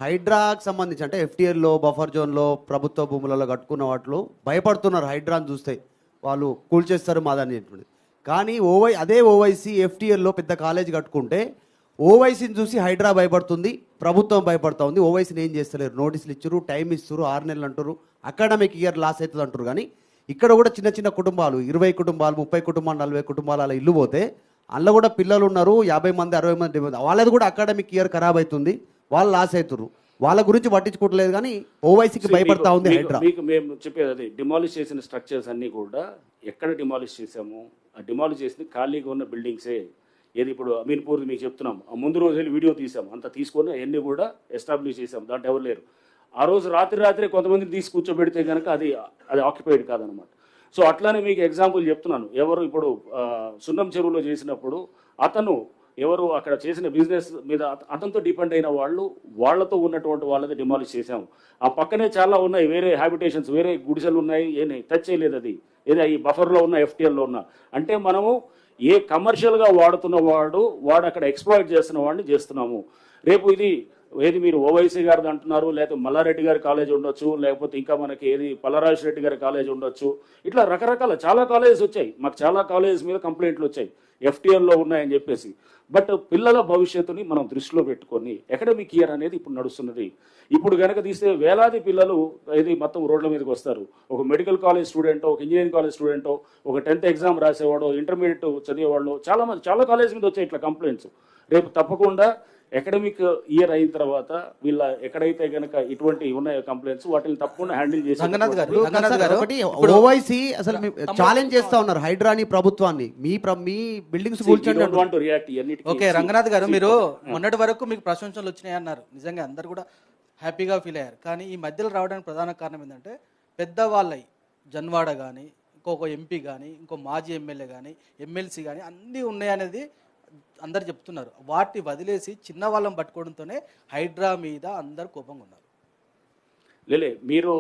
హైడ్రాకి సంబంధించి అంటే ఎఫ్టీఎల్లో బఫర్ జోన్లో ప్రభుత్వ భూములలో కట్టుకున్న వాటిలో భయపడుతున్నారు హైడ్రాని చూస్తే వాళ్ళు కూల్చేస్తారు మాదని చెప్పి. కానీ అదే ఓవైసీ ఎఫ్టీఎల్లో పెద్ద కాలేజ్ కట్టుకుంటే ఓవైసీని చూసి హైడ్రా భయపడుతుంది, ప్రభుత్వం భయపడుతూ ఉంది. ఓవైసీని ఏం చేస్తలేరు, నోటీసులు ఇచ్చారు, టైం ఇస్తారు, 6 నెలలు అంటారు, అకాడమిక్ ఇయర్ లాస్ అవుతుంది అంటారు. కానీ ఇక్కడ కూడా చిన్న చిన్న కుటుంబాలు 20 కుటుంబాలు 30 కుటుంబాలు 40 కుటుంబాలు అలా ఇల్లు పోతే అందులో కూడా పిల్లలు ఉన్నారు, 50 మంది 60 మంది 70 మంది, వాళ్ళది కూడా అకాడమిక్ ఇయర్ ఖరాబ్ అవుతుంది, వాళ్ళు లాస్ అవుతారు. వాళ్ళ గురించి పట్టించుకోవట్లేదు. కానీ ఓవైసీకి భయపడతా ఉంది హైడ్రా. మీకు మేము చెప్పేది అది డిమాలిష్ చేసిన స్ట్రక్చర్స్ అన్నీ కూడా ఎక్కడ డిమాలిష్ చేసాము, ఆ డిమాలిష్ చేసింది ఖాళీగా ఉన్న బిల్డింగ్సే. ఏది ఇప్పుడు అమీన్పూర్ మీకు చెప్తున్నాం, ఆ ముందు రోజు వెళ్ళి వీడియో తీసాం, అంతా తీసుకొని అవన్నీ కూడా ఎస్టాబ్లిష్ చేసాం, దాంట్లో ఎవరు లేరు. ఆ రోజు రాత్రి కొంతమందిని తీసి కూర్చోబెడితే కనుక అది ఆక్యుపైడ్ కాదనమాట. సో అట్లానే మీకు ఎగ్జాంపుల్ చెప్తున్నాను. ఎవరు ఇప్పుడు సున్నం చెరువులో చేసినప్పుడు అతను ఎవరు అక్కడ చేసిన బిజినెస్ మీద అతనితో డిపెండ్ అయిన వాళ్ళతో ఉన్నటువంటి వాళ్ళది డిమాలిష్ చేసాము. ఆ పక్కనే చాలా ఉన్నాయి వేరే హ్యాబిటేషన్స్, వేరే గుడిసెలు ఉన్నాయి, ఏమి టచ్ చేయలేదు. అది ఏదో ఈ బఫర్లో ఉన్న ఎఫ్టీఎల్లో ఉన్న అంటే మనము ఏ కమర్షియల్గా వాడుతున్న వాడు అక్కడ ఎక్స్ప్లాయిట్ చేస్తున్న వాడిని చేస్తున్నాము. రేపు ఏది మీరు ఓవైసీ గారిది అంటున్నారు, లేకపోతే మల్లారెడ్డి గారి కాలేజ్ ఉండొచ్చు, లేకపోతే ఇంకా మనకి ఏది పల్లరాజు రెడ్డి గారి కాలేజ్ ఉండొచ్చు, ఇట్లా రకరకాల చాలా కాలేజెస్ వచ్చాయి. మాకు చాలా కాలేజెస్ మీద కంప్లైంట్లు వచ్చాయి ఎఫ్టీఎల్లో ఉన్నాయని చెప్పేసి. బట్ పిల్లల భవిష్యత్తుని మనం దృష్టిలో పెట్టుకొని అకాడమిక్ ఇయర్ అనేది ఇప్పుడు నడుస్తున్నది. ఇప్పుడు కనుక తీస్తే వేలాది పిల్లలు ఇది మొత్తం రోడ్ల మీదకి వస్తారు. ఒక మెడికల్ కాలేజ్ స్టూడెంటో, ఒక ఇంజనీరింగ్ కాలేజ్ స్టూడెంటో, ఒక 10th ఎగ్జామ్ రాసేవాడో, ఇంటర్మీడియట్ చదివేవాళ్ళు చాలా కాలేజ్ మీద వచ్చాయి ఇట్లా కంప్లైంట్స్. రేపు తప్పకుండా అకాడమిక్ ఇయర్ అయిన తర్వాత వీళ్ళ ఎక్కడైతే కనుక ఇటువంటి ఉన్నాయో కంప్లైంట్స్ వాటిని తప్పకుండా హ్యాండిల్ చేసి ఓవైసీ అసలు ఛాలెంజ్ చేస్తా ఉన్నారు హైడ్రాని ప్రభుత్వాన్ని, మీ బిల్డింగ్స్ ఓకే రంగనాథ్ గారు, మీరు మొన్నటి వరకు మీకు ప్రశంసలు వచ్చినాయి అన్నారు, నిజంగా అందరు కూడా హ్యాపీగా ఫీల్ అయ్యారు. కానీ ఈ మధ్యలో రావడానికి ప్రధాన కారణం ఏంటంటే పెద్దవాళ్ళై జన్వాడ కానీ ఇంకొక ఎంపీ కానీ ఇంకో మాజీ ఎమ్మెల్యే కానీ ఎమ్మెల్సీ కానీ అన్నీ ఉన్నాయనేది అందరు చెప్తున్నారు. వాటిని వదిలేసి చిన్న వాళ్ళని పట్టుకోవడంతోనే హైడ్రా మీద అందరు కోపంగా ఉన్నారు. మీరు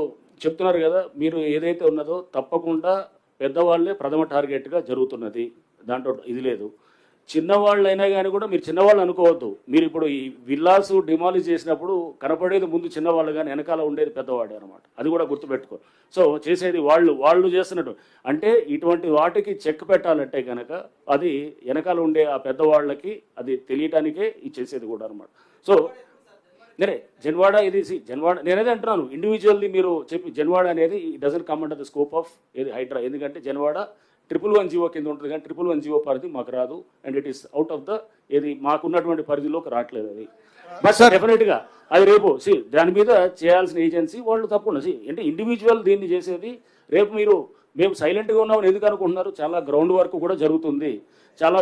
చెప్తున్నారు కదా, మీరు ఏదైతే ఉన్నదో తప్పకుండా పెద్దవాళ్ళే ప్రథమ టార్గెట్గా జరుగుతున్నది, దాంట్లో ఇది లేదు. చిన్నవాళ్ళైనా కానీ కూడా మీరు చిన్నవాళ్ళు అనుకోవద్దు. మీరు ఇప్పుడు ఈ విల్లాస్ డిమాలిష్ చేసినప్పుడు కనపడేది ముందు చిన్నవాళ్ళు కానీ వెనకాల ఉండేది పెద్దవాడే అనమాట. అది కూడా గుర్తుపెట్టుకో. సో చేసేది వాళ్ళు చేస్తున్నట్టు అంటే ఇటువంటి వాటికి చెక్ పెట్టాలంటే కనుక అది వెనకాల ఉండే ఆ పెద్దవాళ్ళకి అది తెలియటానికే ఇది చేసేది కూడా అనమాట. సో జన్వాడ జన్వాడ నేనేది అంటున్నాను, ఇండివిజువల్లీ మీరు చెప్పి జన్వాడ అనేది doesn't come under the scope of ఏది హైడ్రా. ఎందుకంటే జన్వాడ 111 జీవో కింద ఉంటుంది, కానీ 111 జీవో పరిధి మాకు రాదు. And it is out of the ఏది మాకున్నటువంటి పరిధిలోకి రావట్లేదు అది. బట్ డెఫినెట్గా అది రేపు దాని మీద చేయాల్సిన ఏజెన్సీ వాళ్ళు తప్పకుండా అంటే ఇండివిజువల్ దీన్ని చేసేది. రేపు మేము సైలెంట్గా ఉన్నామని ఎందుకు అనుకుంటున్నారు? చాలా గ్రౌండ్ వర్క్ కూడా జరుగుతుంది, చాలా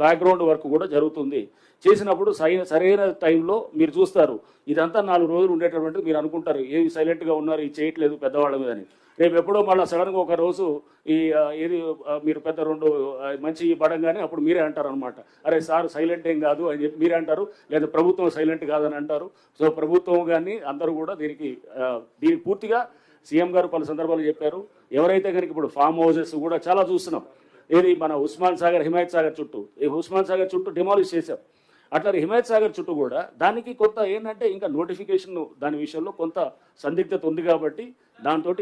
బ్యాక్గ్రౌండ్ వర్క్ కూడా జరుగుతుంది. చేసినప్పుడు సరైన టైంలో మీరు చూస్తారు. ఇదంతా 4 రోజులు ఉండేటటువంటి మీరు అనుకుంటారు ఏవి సైలెంట్గా ఉన్నారు, ఇది చేయట్లేదు పెద్దవాళ్ళ మీద అని. రేపు ఎప్పుడో మళ్ళీ సడన్గా ఒక రోజు ఏది మీరు పెద్ద 2 మంచి పడంగానే అప్పుడు మీరే అంటారు అనమాట, అరే సార్ సైలెంట్ ఏం కాదు అని చెప్పి మీరే అంటారు, లేదా ప్రభుత్వం సైలెంట్ కాదని అంటారు. సో ప్రభుత్వం కానీ అందరూ కూడా దీనికి పూర్తిగా సీఎం గారు పలు సందర్భాలు చెప్పారు. ఎవరైతే కనుక ఇప్పుడు ఫామ్ హౌసెస్ కూడా చాలా చూస్తున్నాం, ఏది మన ఉస్మాన్ సాగర్ హిమాయత్ సాగర్ చుట్టూ ఉస్మాన్ సాగర్ చుట్టూ డిమాలిష్ చేశాం. అట్లా హిమాయత్ సాగర్ చుట్టూ కూడా దానికి కొంత ఏంటంటే ఇంకా నోటిఫికేషన్ దాని విషయంలో కొంత సందిగ్ధత ఉంది కాబట్టి దాంతో